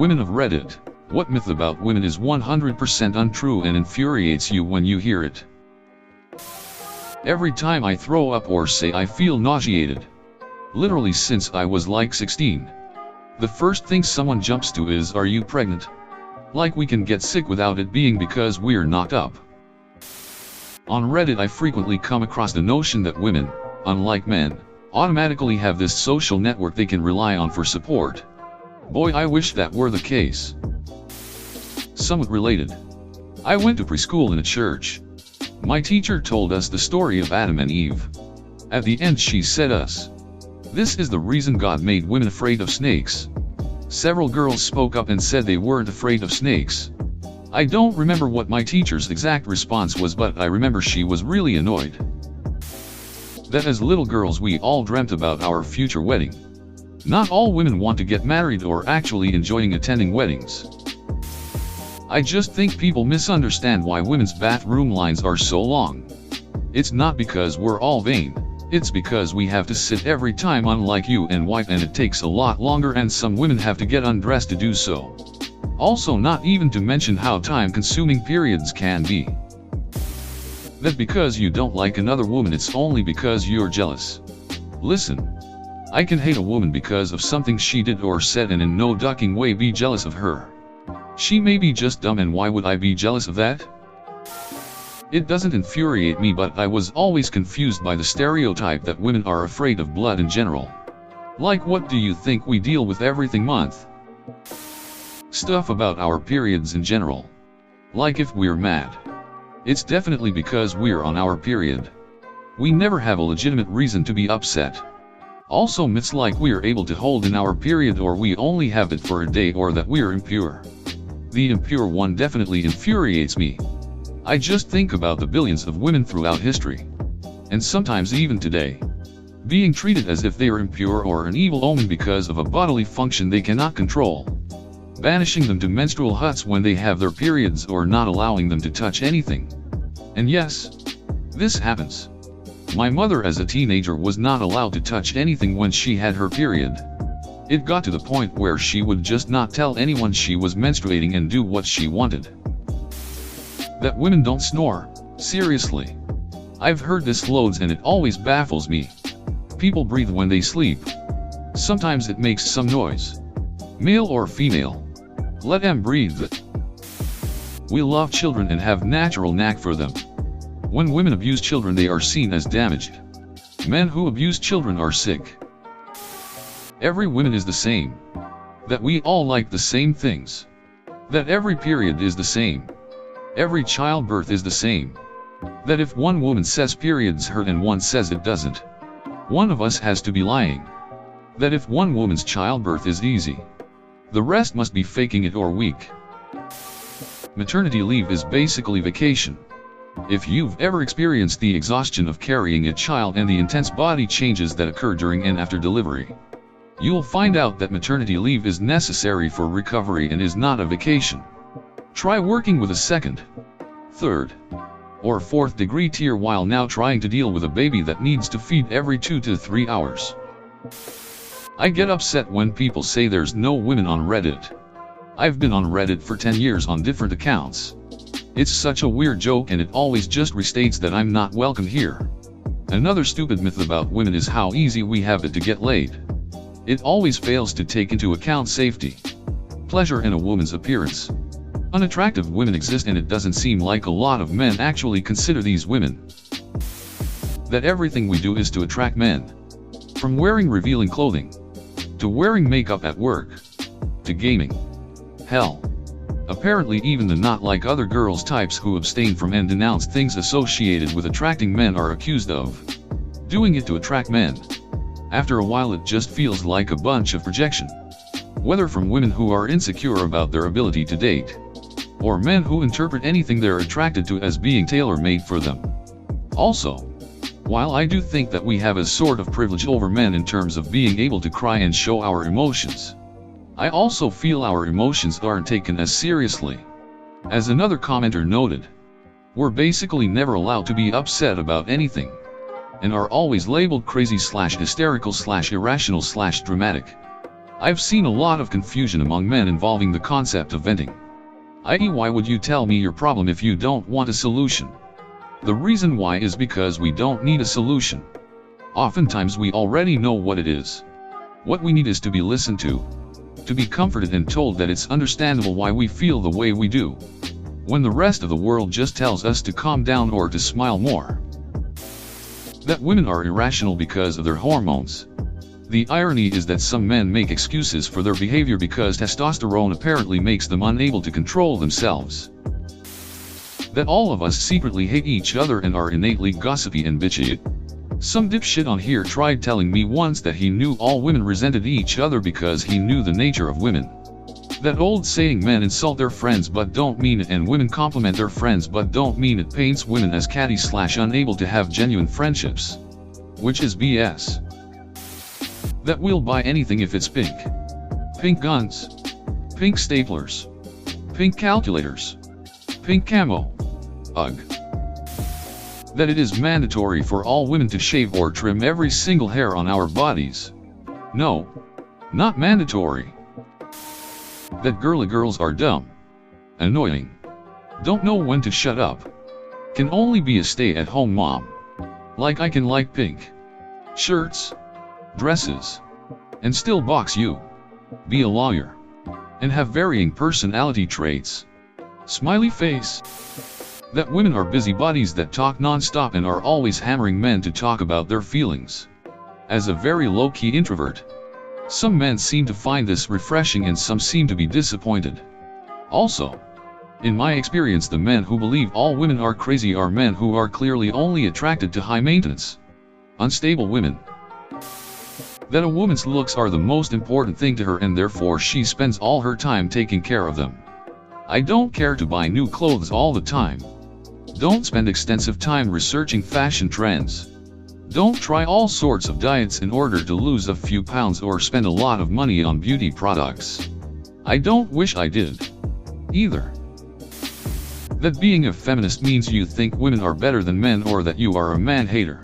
Women of Reddit, what myth about women is 100% untrue and infuriates you when you hear it? Every time I throw up or say I feel nauseated, literally since I was like 16, the first thing someone jumps to is, are you pregnant? Like we can get sick without it being because we're knocked up. On Reddit I frequently come across the notion that women, unlike men, automatically have this social network they can rely on for support. Boy, I wish that were the case. Somewhat related. I went to preschool in a church. My teacher told us the story of Adam and Eve. At the end she said us, "This is the reason God made women afraid of snakes." Several girls spoke up and said they weren't afraid of snakes. I don't remember what my teacher's exact response was, but I remember she was really annoyed. That as little girls we all dreamt about our future wedding. Not all women want to get married or actually enjoying attending weddings. I just think people misunderstand why women's bathroom lines are so long. It's not because we're all vain, it's because we have to sit every time, unlike you and wife, and it takes a lot longer, and some women have to get undressed to do so. Also, not even to mention how time-consuming periods can be. That because you don't like another woman it's only because you're jealous. Listen, I can hate a woman because of something she did or said and in no ducking way be jealous of her. She may be just dumb, and why would I be jealous of that? It doesn't infuriate me, but I was always confused by the stereotype that women are afraid of blood in general. Like, what do you think we deal with everything month? Stuff about our periods in general. Like if we're mad, it's definitely because we're on our period. We never have a legitimate reason to be upset. Also myths like we're able to hold in our period, or we only have it for a day, or that we're impure. The impure one definitely infuriates me. I just think about the billions of women throughout history, and sometimes even today, being treated as if they are impure or an evil omen because of a bodily function they cannot control. Banishing them to menstrual huts when they have their periods, or not allowing them to touch anything. And yes, this happens. My mother as a teenager was not allowed to touch anything when she had her period. It got to the point where she would just not tell anyone she was menstruating and do what she wanted. That women don't snore, seriously. I've heard this loads and it always baffles me. People breathe when they sleep. Sometimes it makes some noise. Male or female, let them breathe. We love children and have natural knack for them. When women abuse children they are seen as damaged. Men who abuse children are sick. Every woman is the same. That we all like the same things. That every period is the same. Every childbirth is the same. That if one woman says periods hurt and one says it doesn't, one of us has to be lying. That if one woman's childbirth is easy, the rest must be faking it or weak. Maternity leave is basically vacation. If you've ever experienced the exhaustion of carrying a child and the intense body changes that occur during and after delivery, you'll find out that maternity leave is necessary for recovery and is not a vacation. Try working with a second, third, or fourth degree tear while now trying to deal with a baby that needs to feed every 2 to 3 hours. I get upset when people say there's no women on Reddit. I've been on Reddit for 10 years on different accounts. It's such a weird joke, and it always just restates that I'm not welcome here. Another stupid myth about women is how easy we have it to get laid. It always fails to take into account safety, pleasure, and a woman's appearance. Unattractive women exist, and it doesn't seem like a lot of men actually consider these women. That everything we do is to attract men. From wearing revealing clothing, to wearing makeup at work, to gaming. Hell, apparently even the not like other girls types who abstain from and denounce things associated with attracting men are accused of doing it to attract men. After a while it just feels like a bunch of projection. Whether from women who are insecure about their ability to date, or men who interpret anything they're attracted to as being tailor-made for them. Also, while I do think that we have a sort of privilege over men in terms of being able to cry and show our emotions, I also feel our emotions aren't taken as seriously. As another commenter noted, we're basically never allowed to be upset about anything, and are always labeled crazy / hysterical / irrational / dramatic. I've seen a lot of confusion among men involving the concept of venting. I.e., why would you tell me your problem if you don't want a solution? The reason why is because we don't need a solution. Oftentimes we already know what it is. What we need is to be listened to be comforted and told that it's understandable why we feel the way we do, when the rest of the world just tells us to calm down or to smile more. That women are irrational because of their hormones. The irony is that some men make excuses for their behavior because testosterone apparently makes them unable to control themselves. That all of us secretly hate each other and are innately gossipy and bitchy. Some dipshit on here tried telling me once that he knew all women resented each other because he knew the nature of women. That old saying, men insult their friends but don't mean it, and women compliment their friends but don't mean it, paints women as catty / unable to have genuine friendships. Which is BS. That we'll buy anything if it's pink. Pink guns. Pink staplers. Pink calculators. Pink camo. Ugh. That it is mandatory for all women to shave or trim every single hair on our bodies. No. Not mandatory. That girly girls are dumb. Annoying. Don't know when to shut up. Can only be a stay-at-home mom. Like I can like pink shirts, dresses, and still box you, be a lawyer, and have varying personality traits. Smiley face. That women are busybodies that talk non-stop and are always hammering men to talk about their feelings. As a very low-key introvert, some men seem to find this refreshing and some seem to be disappointed. Also, in my experience, the men who believe all women are crazy are men who are clearly only attracted to high-maintenance, unstable women. That a woman's looks are the most important thing to her and therefore she spends all her time taking care of them. I don't care to buy new clothes all the time. Don't spend extensive time researching fashion trends. Don't try all sorts of diets in order to lose a few pounds or spend a lot of money on beauty products. I don't wish I did either. That being a feminist means you think women are better than men or that you are a man-hater.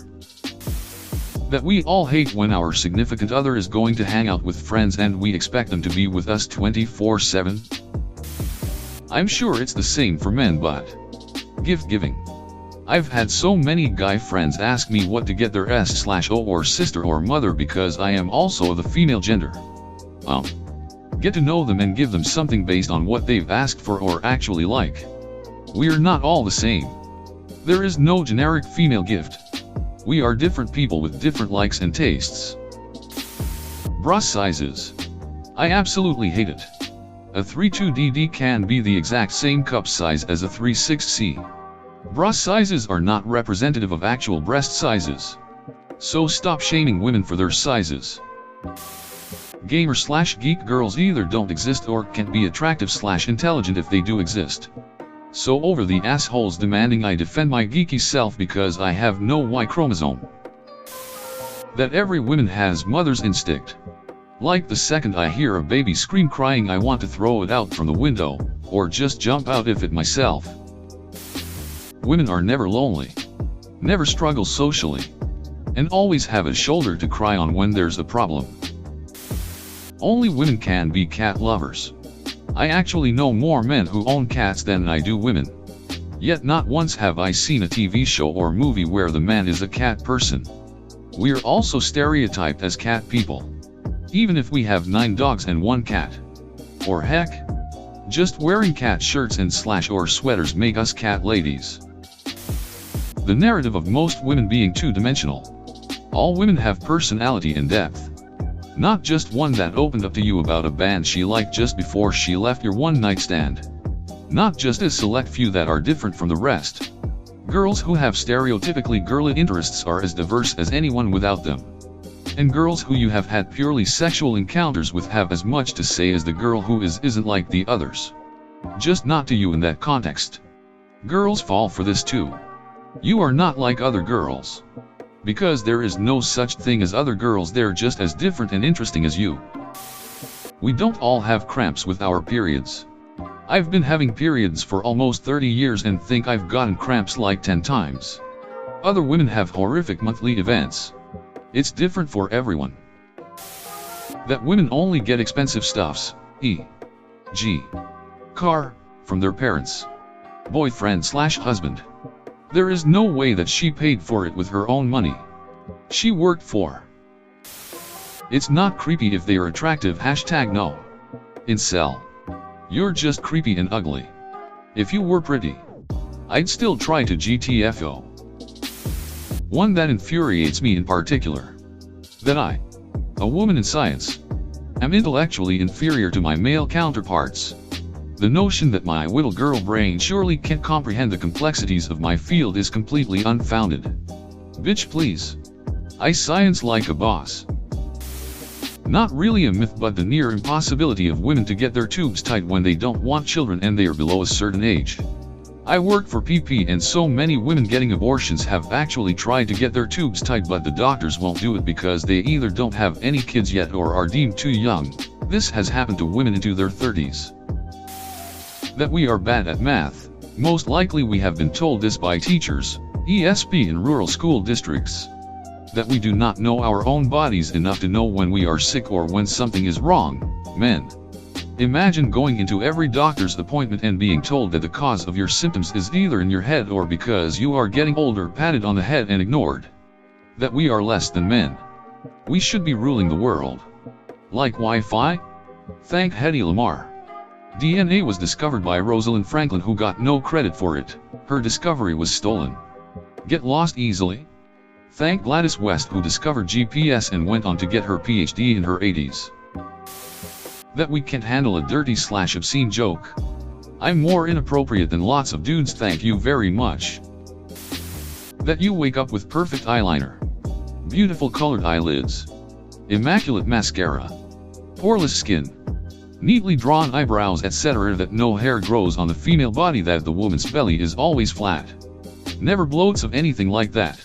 That we all hate when our significant other is going to hang out with friends and we expect them to be with us 24/7. I'm sure it's the same for men, but gift-giving. I've had so many guy friends ask me what to get their S/O or sister or mother because I am also of the female gender. Get to know them and give them something based on what they've asked for or actually like. We're not all the same. There is no generic female gift. We are different people with different likes and tastes. Bra sizes. I absolutely hate it. A 32DD can be the exact same cup size as a 36C. Bra sizes are not representative of actual breast sizes. So stop shaming women for their sizes. Gamer/geek girls either don't exist or can't be attractive/intelligent if they do exist. So over the assholes demanding I defend my geeky self because I have no Y chromosome. That every woman has mother's instinct. Like the second I hear a baby scream crying, I want to throw it out from the window, or just jump out of it myself. Women are never lonely, never struggle socially, and always have a shoulder to cry on when there's a problem. Only women can be cat lovers. I actually know more men who own cats than I do women. Yet not once have I seen a TV show or movie where the man is a cat person. We're also stereotyped as cat people, even if we have 9 dogs and 1 cat. Or heck, just wearing cat shirts and /or sweaters make us cat ladies. The narrative of most women being two-dimensional. All women have personality and depth. Not just one that opened up to you about a band she liked just before she left your one-night stand. Not just a select few that are different from the rest. Girls who have stereotypically girly interests are as diverse as anyone without them. And girls who you have had purely sexual encounters with have as much to say as the girl who isn't like the others. Just not to you in that context. Girls fall for this too. You are not like other girls. Because there is no such thing as other girls, they're just as different and interesting as you. We don't all have cramps with our periods. I've been having periods for almost 30 years and think I've gotten cramps like 10 times. Other women have horrific monthly events. It's different for everyone. That women only get expensive stuffs, e.g. car, from their parents, boyfriend/husband. There is no way that she paid for it with her own money. She worked for. It's not creepy if they are attractive. #no. Incel. You're just creepy and ugly. If you were pretty, I'd still try to GTFO. One that infuriates me in particular. That I, a woman in science, am intellectually inferior to my male counterparts. The notion that my little girl brain surely can't comprehend the complexities of my field is completely unfounded. Bitch please. I science like a boss. Not really a myth, but the near impossibility of women to get their tubes tight when they don't want children and they are below a certain age. I work for PP, and so many women getting abortions have actually tried to get their tubes tight, but the doctors won't do it because they either don't have any kids yet or are deemed too young. This has happened to women into their 30s. That we are bad at math. Most likely we have been told this by teachers, ESP in rural school districts. That we do not know our own bodies enough to know when we are sick or when something is wrong. Men. Imagine going into every doctor's appointment and being told that the cause of your symptoms is either in your head or because you are getting older, patted on the head and ignored. That we are less than men. We should be ruling the world. Like Wi-Fi? Thank Hedy Lamarr. DNA was discovered by Rosalind Franklin, who got no credit for it. Her discovery was stolen. Get lost easily? Thank Gladys West, who discovered GPS and went on to get her PhD in her 80s. That we can't handle a dirty/obscene joke. I'm more inappropriate than lots of dudes, thank you very much. That you wake up with perfect eyeliner, beautiful colored eyelids, immaculate mascara, poreless skin, neatly drawn eyebrows, etc. That no hair grows on the female body, that the woman's belly is always flat, never bloats of anything like that.